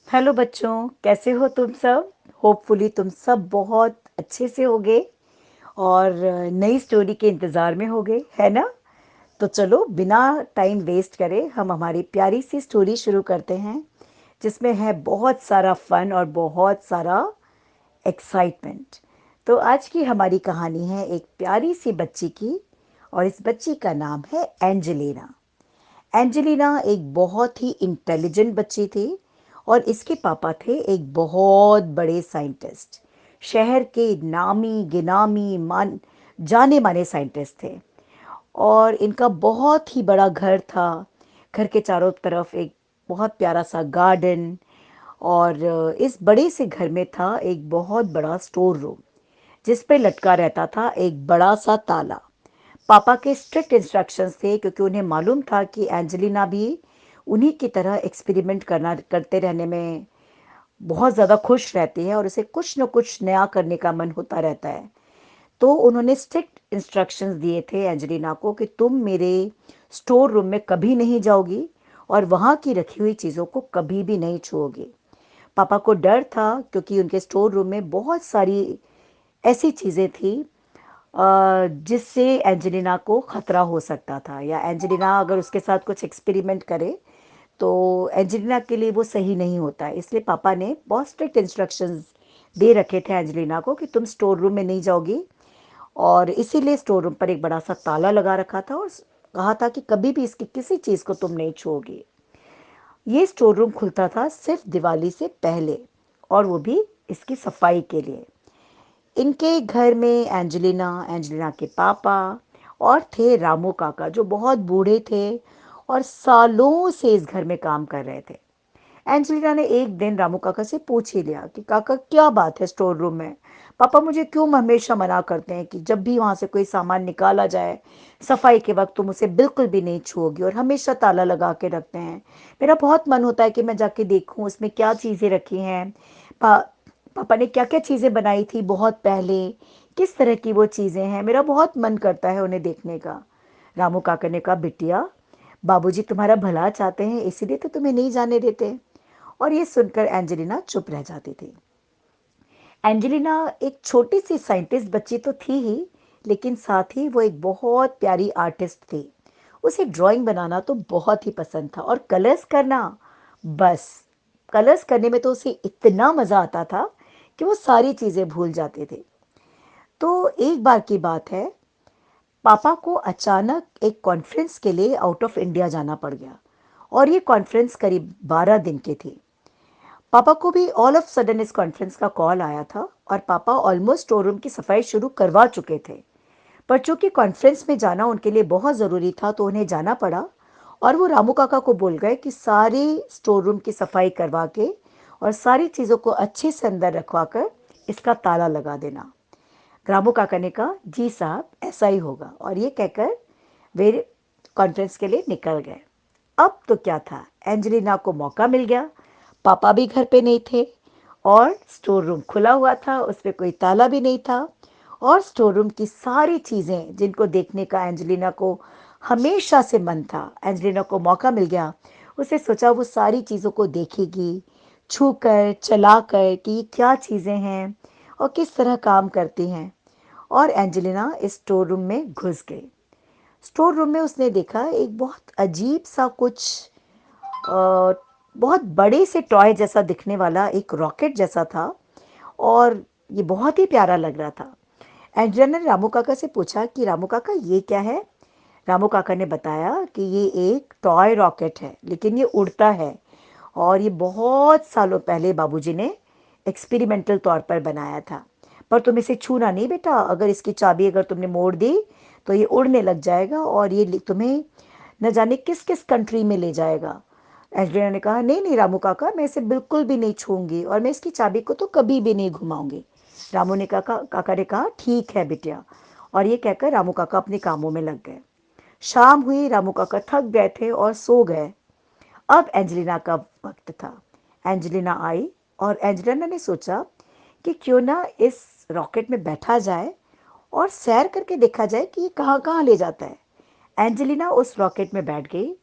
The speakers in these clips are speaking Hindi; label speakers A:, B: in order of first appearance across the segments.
A: हेलो बच्चों, कैसे हो तुम सब? होपफुली तुम सब बहुत अच्छे से होगे और नई स्टोरी के इंतज़ार में होगे, है ना? तो चलो बिना टाइम वेस्ट करे हम हमारी प्यारी सी स्टोरी शुरू करते हैं, जिसमें है बहुत सारा फन और बहुत सारा एक्साइटमेंट। तो आज की हमारी कहानी है एक प्यारी सी बच्ची की, और इस बच्ची का नाम है एंजेलिना। एंजेलिना एक बहुत ही इंटेलिजेंट बच्ची थी और इसके पापा थे एक बहुत बड़े साइंटिस्ट। शहर के नामी गिनामी मान जाने माने साइंटिस्ट थे और इनका बहुत ही बड़ा घर था। घर के चारों तरफ एक बहुत प्यारा सा गार्डन, और इस बड़े से घर में था एक बहुत बड़ा स्टोर रूम, जिस पे लटका रहता था एक बड़ा सा ताला। पापा के स्ट्रिक्ट इंस्ट्रक्शंस थे, क्योंकि उन्हें मालूम था कि एंजेलिना भी उन्हीं की तरह एक्सपेरिमेंट करना करते रहने में बहुत ज़्यादा खुश रहती है और उसे कुछ न कुछ नया करने का मन होता रहता है। तो उन्होंने स्ट्रिक्ट इंस्ट्रक्शंस दिए थे एंजेलिना को कि तुम मेरे स्टोर रूम में कभी नहीं जाओगी और वहाँ की रखी हुई चीज़ों को कभी भी नहीं छुओगी। पापा को डर था, क्योंकि उनके स्टोर रूम में बहुत सारी ऐसी चीज़ें थी जिससे एंजेलिना को खतरा हो सकता था, या एंजेलिना अगर उसके साथ कुछ एक्सपेरिमेंट करे तो एंजेलिना के लिए वो सही नहीं होता है। इसलिए पापा ने बहुत स्ट्रिक्ट इंस्ट्रक्शंस दे रखे थे एंजेलिना को कि तुम स्टोर रूम में नहीं जाओगी, और इसीलिए स्टोर रूम पर एक बड़ा सा ताला लगा रखा था और कहा था कि कभी भी इसकी किसी चीज़ को तुम नहीं छुओगी। ये स्टोर रूम खुलता था सिर्फ दिवाली से पहले, और वो भी इसकी सफाई के लिए। इनके घर में एंजेलिना, एंजेलिना के पापा और थे रामू काका, जो बहुत बूढ़े थे और सालों से इस घर में काम कर रहे थे। एंजेलिना ने एक दिन रामू काका से पूछ ही लिया कि काका, क्या बात है स्टोर रूम में? पापा मुझे क्यों हमेशा मना करते हैं कि जब भी वहां से कोई सामान निकाला जाए सफाई के वक्त तुम उसे बिल्कुल भी नहीं छुओगी, और हमेशा ताला लगा के रखते हैं। मेरा बहुत मन होता है कि मैं जाके देखूं उसमें क्या चीजें रखी हैं। पा, पापा ने क्या क्या चीजें बनाई थी बहुत पहले, किस तरह की वो चीजें हैं, मेरा बहुत मन करता है उन्हें देखने का। रामू काका ने कहा, बिटिया, बाबूजी तुम्हारा भला चाहते हैं, इसीलिए तो तुम्हें नहीं जाने देते। और ये सुनकर एंजेलिना चुप रह जाती थी। एंजेलिना एक छोटी सी साइंटिस्ट बच्ची तो थी ही, लेकिन साथ ही वो एक बहुत प्यारी आर्टिस्ट थी। उसे ड्राइंग बनाना तो बहुत ही पसंद था, और कलर्स करना, बस कलर्स करने में तो उसे इतना मज़ा आता था कि वो सारी चीज़ें भूल जाते थे। तो एक बार की बात है, पापा को अचानक एक कॉन्फ्रेंस के लिए आउट ऑफ इंडिया जाना पड़ गया, और ये कॉन्फ्रेंस करीब 12 दिन की थी। पापा को भी ऑल ऑफ सडन इस कॉन्फ्रेंस का कॉल आया था, और पापा ऑलमोस्ट स्टोर रूम की सफाई शुरू करवा चुके थे। पर चूंकि कॉन्फ्रेंस में जाना उनके लिए बहुत ज़रूरी था, तो उन्हें जाना पड़ा। और वो रामू काका को बोल गए कि सारे स्टोर रूम की सफाई करवा के और सारी चीज़ों को अच्छे से अंदर रखवा कर इसका ताला लगा देना। रामू काका ने कहा, जी साहब, ऐसा ही होगा, और ये कहकर वे कॉन्फ्रेंस के लिए निकल गए। अब तो क्या था, एंजेलिना को मौका मिल गया। पापा भी घर पे नहीं थे और स्टोर रूम खुला हुआ था, उसमें कोई ताला भी नहीं था। और स्टोर रूम की सारी चीज़ें जिनको देखने का एंजेलिना को हमेशा से मन था, एंजेलिना को मौका मिल गया। उसे सोचा वो सारी चीज़ों को देखेगी, छू कर चला कर कि ये क्या चीज़ें हैं और किस तरह काम करती हैं। और एंजेलिना इस स्टोर रूम में घुस गई। स्टोर रूम में उसने देखा एक बहुत अजीब सा कुछ, अ, बहुत बड़े से टॉय जैसा दिखने वाला एक रॉकेट जैसा था, और ये बहुत ही प्यारा लग रहा था। एंजेलिना ने रामू काका से पूछा कि रामू काका, ये क्या है? रामू काका ने बताया कि ये एक टॉय रॉकेट है, लेकिन ये उड़ता है, और ये बहुत सालों पहले बाबूजी ने एक्सपेरिमेंटल तौर पर बनाया था। पर तुम इसे छूना नहीं बेटा, अगर इसकी चाबी अगर तुमने मोड़ दी तो ये उड़ने लग जाएगा और ये तुम्हें न जाने किस किस कंट्री में ले जाएगा। एंजेलिना ने कहा, नहीं नहीं रामू काका, मैं इसे बिल्कुल भी नहीं छूंगी, और मैं इसकी चाबी को तो कभी भी नहीं घुमाऊंगी। रामू ने काका ने कहा, ठीक है बिटिया। और ये कहकर रामू काका अपने कामों में लग गए। शाम हुई, रामू काका थक गए थे और सो गए। अब एंजेलिना का वक्त था। एंजेलिना आई, और एंजेलिना ने सोचा कि क्यों ना इस रॉकेट में बैठा जाए और सैर करके देखा जाए कि ये कहाँ कहाँ ले जाता है। एंजेलिना उस रॉकेट में बैठ गई,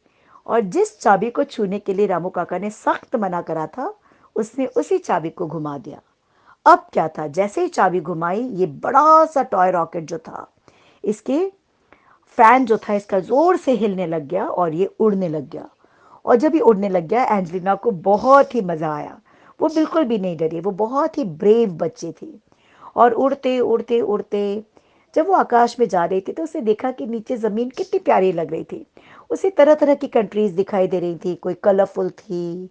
A: और जिस चाबी को छूने के लिए रामू काका ने सख्त मना करा था उसने उसी चाबी को घुमा दिया। अब क्या था, जैसे ही चाबी घुमाई, ये बड़ा सा टॉय रॉकेट जो था, इसके फैन जो था इसका जोर से हिलने लग गया और ये उड़ने लग गया। और जब ये उड़ने लग गया, एंजेलिना को बहुत ही मजा आया। वो बिल्कुल भी नहीं डरी, वो बहुत ही ब्रेव बच्ची थी। और उड़ते उड़ते उड़ते जब वो आकाश में जा रही थी, तो उसने देखा कि नीचे ज़मीन कितनी प्यारी लग रही थी। उसे तरह तरह की कंट्रीज दिखाई दे रही थी, कोई कलरफुल थी,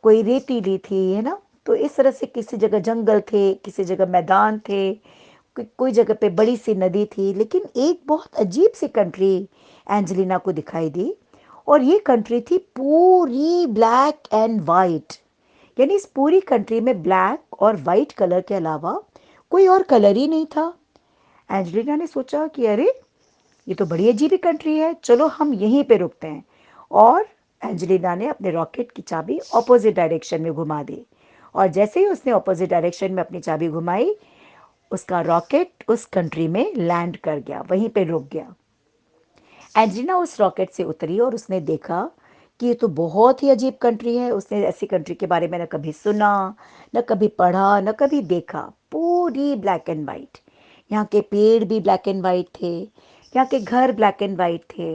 A: कोई रेतीली थी, है ना। तो इस तरह से किसी जगह जंगल थे, किसी जगह मैदान थे, कोई जगह पे बड़ी सी नदी थी। लेकिन एक बहुत अजीब सी कंट्री एंजेलिना को दिखाई दी, और ये कंट्री थी पूरी ब्लैक एंड वाइट। यानी इस पूरी कंट्री में ब्लैक और वाइट कलर के अलावा कोई और कलर ही नहीं था। एंजेलिना ने सोचा कि अरे, ये तो बड़ी अजीब ही कंट्री है, चलो हम यहीं पे रुकते हैं। और एंजेलिना ने अपने रॉकेट की चाबी ऑपोजिट डायरेक्शन में घुमा दी। और जैसे ही उसने ऑपोजिट डायरेक्शन में अपनी चाबी घुमाई, उसका रॉकेट उस कंट्री में लैंड कर गया, वहीं पे रुक गया। एंजेलिना उस रॉकेट से उतरी और उसने देखा कि ये तो बहुत ही अजीब कंट्री है। उसने ऐसी कंट्री के बारे में न कभी सुना, न कभी पढ़ा, न कभी देखा। पूरी ब्लैक एंड वाइट, यहाँ के पेड़ भी ब्लैक एंड वाइट थे, यहाँ के घर ब्लैक एंड वाइट थे,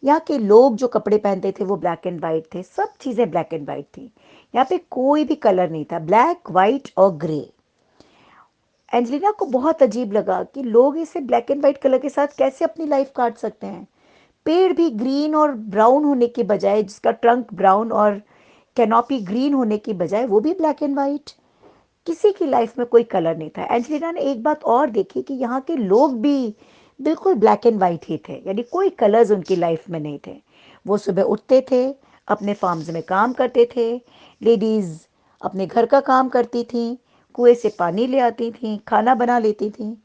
A: यहाँ के लोग जो कपड़े पहनते थे वो ब्लैक एंड वाइट थे, सब चीज़ें ब्लैक एंड वाइट थी। यहाँ पे कोई भी कलर नहीं था, ब्लैक वाइट और ग्रे। एंजेलिना को बहुत अजीब लगा कि लोग इसे ब्लैक एंड वाइट कलर के साथ कैसे अपनी लाइफ काट सकते हैं। पेड़ भी ग्रीन और ब्राउन होने के बजाय, जिसका ट्रंक ब्राउन और कैनोपी ग्रीन होने की बजाय, वो भी ब्लैक एंड वाइट। किसी की लाइफ में कोई कलर नहीं था। एंजेलिना ने एक बात और देखी कि यहाँ के लोग भी बिल्कुल ब्लैक एंड वाइट ही थे, यानी कोई कलर्स उनकी लाइफ में नहीं थे। वो सुबह उठते थे, अपने फार्म्स में काम करते थे, लेडीज़ अपने घर का काम करती थीं, कुएं से पानी ले आती थीं, खाना बना लेती थीं।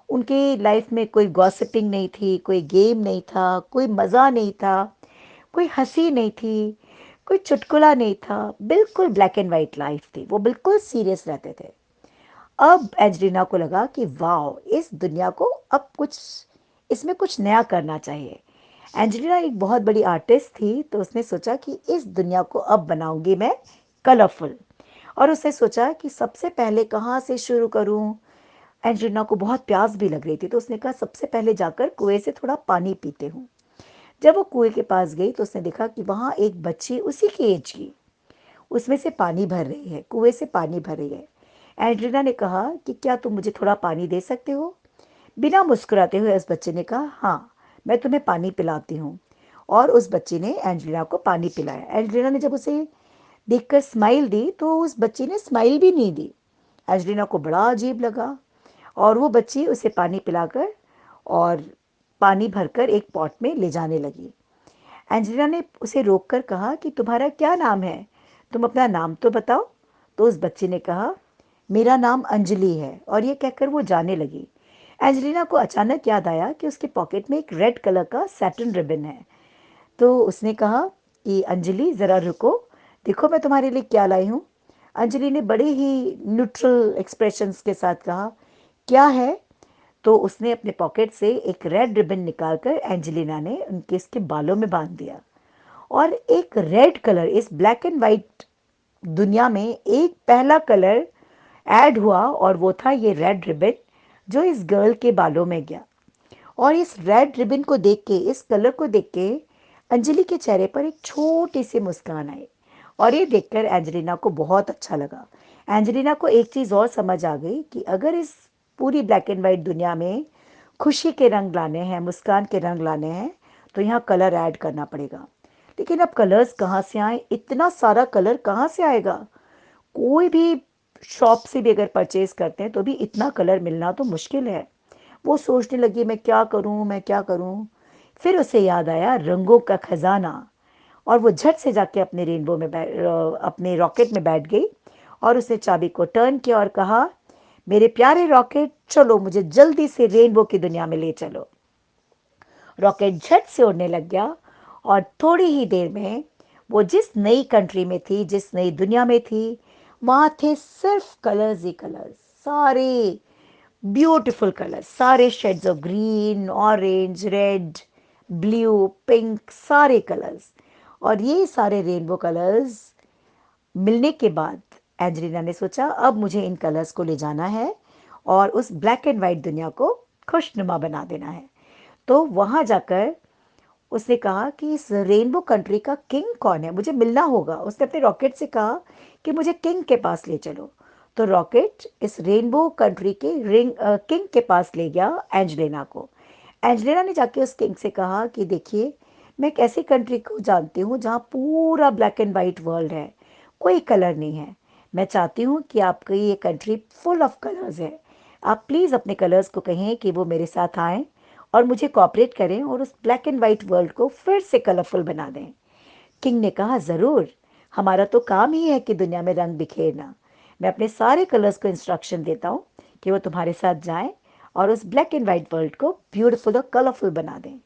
A: उनकी लाइफ में कोई गॉसिपिंग नहीं थी, कोई गेम नहीं था, कोई मज़ा नहीं था, कोई हंसी नहीं थी, कोई चुटकुला नहीं था। बिल्कुल ब्लैक एंड वाइट लाइफ थी, वो बिल्कुल सीरियस रहते थे। अब एंजेलिना को लगा कि वाह, इस दुनिया को अब कुछ, इसमें कुछ नया करना चाहिए। एंजेलिना एक बहुत बड़ी आर्टिस्ट थी, तो उसने सोचा कि इस दुनिया को अब बनाऊंगी मैं कलरफुल। और उसने सोचा कि सबसे पहले कहाँ से शुरू करूं। एंजेलिना को बहुत प्यास भी लग रही थी, तो उसने कहा सबसे पहले जाकर कुएं से थोड़ा पानी पीते हूँ। जब वो कुएं के पास गई, तो उसने देखा कि वहाँ एक बच्ची उसी की एज की उसमें से पानी भर रही है, कुएं से पानी भर रही है। एंजेलिना ने कहा कि क्या तुम मुझे थोड़ा पानी दे सकते हो। बिना मुस्कुराते हुए उस बच्चे ने कहा, हाँ, मैं तुम्हें पानी पिलाती हूँ। और उस बच्ची ने एंजेलिना को पानी पिलाया। एंजेलिना ने जब उसे देखकर स्माइल दी, तो उस बच्ची ने स्माइल भी नहीं दी। एंजेलिना को बड़ा अजीब लगा, और वो बच्ची उसे पानी पिलाकर और पानी भरकर एक पॉट में ले जाने लगी। एंजेलिना ने उसे रोककर कहा कि तुम्हारा क्या नाम है, तुम अपना नाम तो बताओ। तो उस बच्चे ने कहा, मेरा नाम अंजलि है। और ये कहकर वो जाने लगी। एंजेलिना को अचानक याद आया कि उसके पॉकेट में एक रेड कलर का सैटिन रिबन है। तो उसने कहा कि अंजलि, ज़रा रुको, देखो मैं तुम्हारे लिए क्या लाई हूँ। अंजलि ने बड़े ही न्यूट्रल एक्सप्रेशंस के साथ कहा, क्या है। तो उसने अपने पॉकेट से एक रेड रिबन निकालकर एंजेलिना ने उनके इसके बालों में बांध दिया। और एक रेड कलर, इस ब्लैक एंड वाइट दुनिया में एक पहला कलर ऐड हुआ, और वो था ये रेड रिबन, जो इस गर्ल के बालों में गया। और इस रेड रिबन को देख के, इस कलर को देख के, अंजलि के चेहरे पर एक छोटी सी मुस्कान आई। और ये देखकर एंजेलिना को बहुत अच्छा लगा। एंजेलिना को एक चीज़ और समझ आ गई कि अगर इस पूरी ब्लैक एंड वाइट दुनिया में खुशी के रंग लाने हैं, मुस्कान के रंग लाने हैं, तो यहाँ कलर ऐड करना पड़ेगा। लेकिन अब कलर्स कहाँ से आए, इतना सारा कलर कहाँ से आएगा। कोई भी शॉप से भी अगर परचेज करते हैं तो भी इतना कलर मिलना तो मुश्किल है। वो सोचने लगी, मैं क्या करूं, मैं क्या करूं। फिर उसे याद आया रंगों का खजाना, और वो झट से जाके अपने रेनबो में अपने रॉकेट में बैठ गई। और उसने चाबी को टर्न किया और कहा, मेरे प्यारे रॉकेट, चलो मुझे जल्दी से रेनबो की दुनिया में ले चलो। रॉकेट झट से उड़ने लग गया, और थोड़ी ही देर में वो जिस नई कंट्री में थी, जिस नई दुनिया में थी, वहाँ थे सिर्फ कलर्स ही कलर्स, सारे ब्यूटीफुल कलर्स, सारे shades of green, orange, red, blue, pink, सारे कलर्स। और ये सारे रेनबो कलर्स मिलने के बाद एंजेलिना ने सोचा अब मुझे इन कलर्स को ले जाना है और उस ब्लैक एंड वाइट दुनिया को खुशनुमा बना देना है। तो वहाँ जाकर उसने कहा कि इस रेनबो कंट्री का किंग कौन है, मुझे मिलना होगा। उसने अपने रॉकेट से कहा कि मुझे किंग के पास ले चलो। तो रॉकेट इस रेनबो कंट्री के किंग के पास ले गया एंजेलिना को। एंजेलिना ने जाके उस किंग से कहा कि देखिए, मैं एक ऐसी कंट्री को जानती हूँ जहाँ पूरा ब्लैक एंड वाइट वर्ल्ड है, कोई कलर नहीं है। मैं चाहती हूँ कि आपकी ये कंट्री फुल ऑफ कलर्स है। आप प्लीज़ अपने कलर्स को कहें कि वो मेरे साथ आएं और मुझे कोऑपरेट करें और उस ब्लैक एंड वाइट वर्ल्ड को फिर से कलरफुल बना दें। किंग ने कहा, ज़रूर, हमारा तो काम ही है कि दुनिया में रंग बिखेरना। मैं अपने सारे कलर्स को इंस्ट्रक्शन देता हूँ कि वो तुम्हारे साथ जाएं और उस ब्लैक एंड वाइट वर्ल्ड को ब्यूटीफुल और कलरफुल बना दें।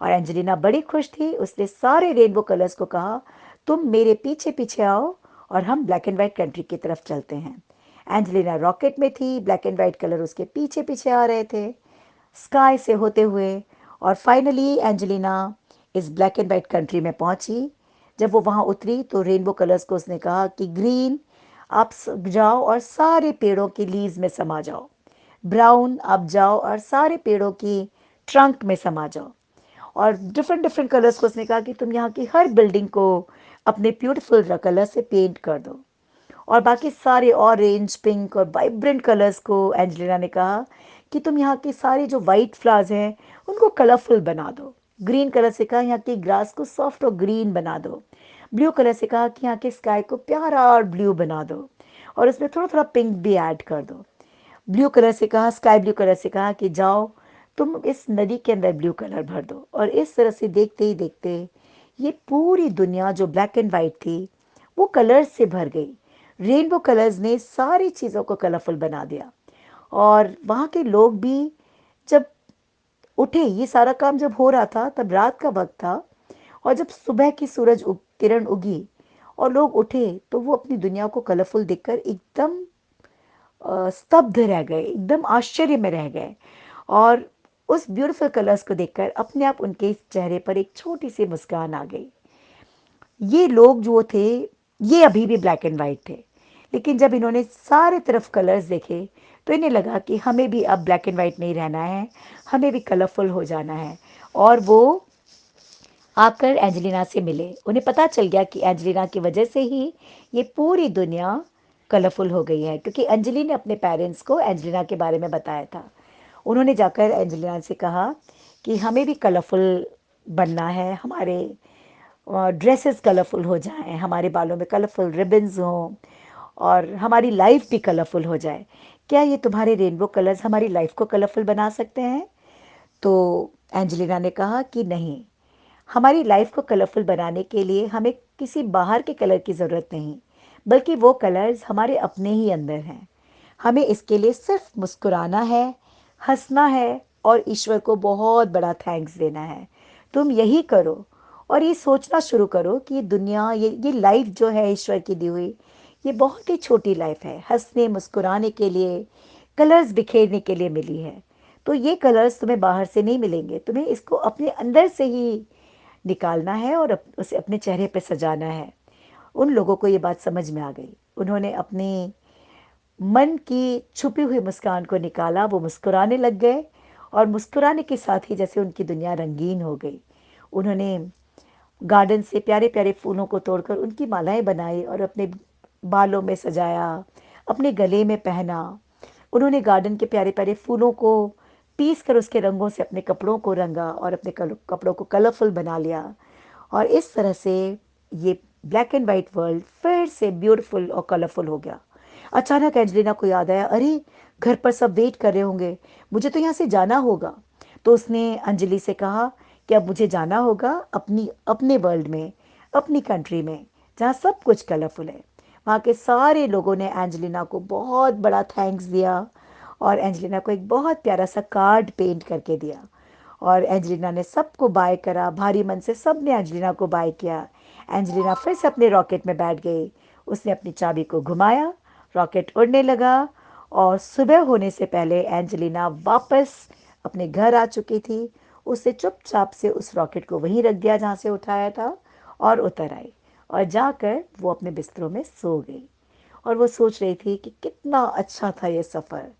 A: और एंजेलिना बड़ी खुश थी। उसने सारे रेनबो कलर्स को कहा, तुम मेरे पीछे पीछे आओ और हम ब्लैक एंड वाइट कंट्री की तरफ चलते हैं। एंजेलिना रॉकेट में थी, ब्लैक एंड वाइट कलर उसके पीछे पीछे आ रहे थे स्काई से होते हुए। और फाइनली एंजेलिना इस ब्लैक एंड वाइट कंट्री में पहुंची। जब वो वहां उतरी तो रेनबो कलर्स को उसने कहा कि ग्रीन, आप जाओ और सारे पेड़ों की लीव्स में समा जाओ। ब्राउन, आप जाओ और सारे पेड़ों की ट्रंक में समा जाओ। और डिफरेंट डिफरेंट कलर्स को उसने कहा कि तुम यहाँ की हर बिल्डिंग को अपने ब्यूटीफुल कलर से पेंट कर दो। और बाकी सारे ऑरेंज, पिंक और वाइब्रेंट कलर्स को एंजेलिना ने कहा कि तुम यहाँ की सारी जो वाइट फ्लावर्स हैं उनको कलरफुल बना दो। ग्रीन कलर से कहा यहाँ की ग्रास को सॉफ्ट और ग्रीन बना दो। ब्लू कलर से कहा कि यहाँ के स्काई को प्यारा और ब्लू बना दो और उसमें थोड़ा थोड़ा पिंक भी ऐड कर दो। ब्लू कलर से कहा, स्काई ब्लू कलर से कहा कि जाओ तुम इस नदी के अंदर ब्लू कलर भर दो। और इस तरह से देखते ही देखते ये पूरी दुनिया जो ब्लैक एंड वाइट थी वो कलर्स से भर गई। रेनबो कलर्स ने सारी चीज़ों को कलरफुल बना दिया। और वहाँ के लोग भी जब उठे, ये सारा काम जब हो रहा था तब रात का वक्त था, और जब सुबह की किरण उगी और लोग उठे तो वो अपनी दुनिया को कलरफुल देखकर एकदम स्तब्ध रह गए, एकदम आश्चर्य में रह गए। और उस ब्यूटीफुल कलर्स को देखकर अपने आप उनके चेहरे पर एक छोटी सी मुस्कान आ गई। ये लोग जो थे ये अभी भी ब्लैक एंड वाइट थे, लेकिन जब इन्होंने सारे तरफ कलर्स देखे तो इन्हें लगा कि हमें भी अब ब्लैक एंड वाइट नहीं रहना है, हमें भी कलरफुल हो जाना है। और वो आकर एंजेलिना से मिले। उन्हें पता चल गया कि एंजेलिना की वजह से ही ये पूरी दुनिया कलरफुल हो गई है, क्योंकि अंजलि ने अपने पेरेंट्स को एंजेलिना के बारे में बताया था। उन्होंने जाकर एंजेलिना से कहा कि हमें भी कलरफुल बनना है, हमारे ड्रेसेस कलरफुल हो जाएं, हमारे बालों में कलरफुल रिबन्स हों और हमारी लाइफ भी कलरफुल हो जाए। क्या ये तुम्हारे रेनबो कलर्स हमारी लाइफ को कलरफुल बना सकते हैं? तो एंजेलिना ने कहा कि नहीं, हमारी लाइफ को कलरफुल बनाने के लिए हमें किसी बाहर के कलर की ज़रूरत नहीं, बल्कि वो कलर्स हमारे अपने ही अंदर हैं। हमें इसके लिए सिर्फ मुस्कुराना है, हंसना है और ईश्वर को बहुत बड़ा थैंक्स देना है। तुम यही करो और ये सोचना शुरू करो कि ये दुनिया, ये लाइफ जो है ईश्वर की दी हुई, ये बहुत ही छोटी लाइफ है, हंसने मुस्कुराने के लिए, कलर्स बिखेरने के लिए मिली है। तो ये कलर्स तुम्हें बाहर से नहीं मिलेंगे, तुम्हें इसको अपने अंदर से ही निकालना है और उसे अपने चेहरे पे सजाना है। उन लोगों को ये बात समझ में आ गई। उन्होंने अपनी मन की छुपी हुई मुस्कान को निकाला, वो मुस्कुराने लग गए और मुस्कुराने के साथ ही जैसे उनकी दुनिया रंगीन हो गई। उन्होंने गार्डन से प्यारे प्यारे फूलों को तोड़कर उनकी मालाएं बनाई और अपने बालों में सजाया, अपने गले में पहना। उन्होंने गार्डन के प्यारे प्यारे फूलों को पीस कर उसके रंगों से अपने कपड़ों को रंगा और अपने कपड़ों को कलरफुल बना लिया। और इस तरह से ये ब्लैक एंड वाइट वर्ल्ड फिर से ब्यूटीफुल और कलरफुल हो गया। अचानक एंजेलिना को याद आया, अरे घर पर सब वेट कर रहे होंगे, मुझे तो यहाँ से जाना होगा। तो उसने अंजलि से कहा कि अब मुझे जाना होगा अपनी अपने वर्ल्ड में, अपनी कंट्री में, जहाँ सब कुछ कलरफुल है। वहाँ के सारे लोगों ने एंजेलिना को बहुत बड़ा थैंक्स दिया और एंजेलिना को एक बहुत प्यारा सा कार्ड पेंट करके दिया। और एंजेलिना ने सबको बाय करा, भारी मन से सब ने एंजेलिना को बाय किया। एंजेलिना फिर से अपने रॉकेट में बैठ गई। उसने अपनी चाबी को घुमाया, रॉकेट उड़ने लगा और सुबह होने से पहले एंजेलिना वापस अपने घर आ चुकी थी। उसने चुपचाप से उस रॉकेट को वहीं रख दिया जहाँ से उठाया था और उतर आई और जाकर वो अपने बिस्तरों में सो गई। और वो सोच रही थी कि कितना अच्छा था ये सफ़र।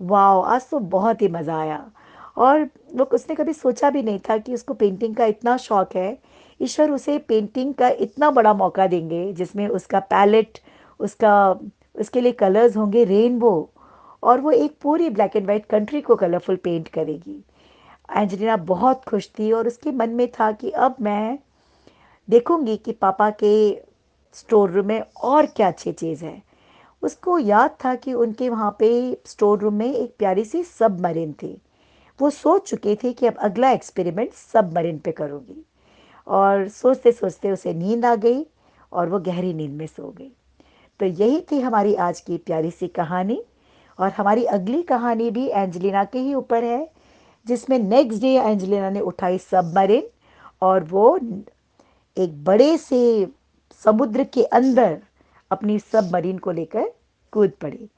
A: वाओ! आज तो बहुत ही मज़ा आया। और वो उसने कभी सोचा भी नहीं था कि उसको पेंटिंग का इतना शौक है। ईश्वर उसे पेंटिंग का इतना बड़ा मौका देंगे जिसमें उसका पैलेट, उसका उसके लिए कलर्स होंगे रेनबो, और वो एक पूरी ब्लैक एंड वाइट कंट्री को कलरफुल पेंट करेगी। एंजेलिना बहुत खुश थी और उसके मन में था कि अब मैं देखूंगी कि पापा के स्टोर रूम में और क्या अच्छी चीज़ है। उसको याद था कि उनके वहाँ पे स्टोर रूम में एक प्यारी सी सबमरीन थी। वो सोच चुके थे कि अब अगला एक्सपेरिमेंट सबमरीन पे करूँगी। और सोचते सोचते उसे नींद आ गई और वो गहरी नींद में सो गई। तो यही थी हमारी आज की प्यारी सी कहानी। और हमारी अगली कहानी भी एंजेलिना के ही ऊपर है, जिसमें नेक्स्ट डे एंजेलिना ने उठाई सबमरीन और वो एक बड़े से समुद्र के अंदर अपनी सबमरीन को लेकर कूद पड़ी।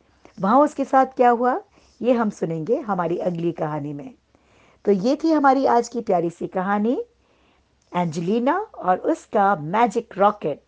A: वहाँ उसके साथ क्या हुआ, ये हम सुनेंगे हमारी अगली कहानी में। तो ये थी हमारी आज की प्यारी सी कहानी, एंजेलिना और उसका मैजिक रॉकेट।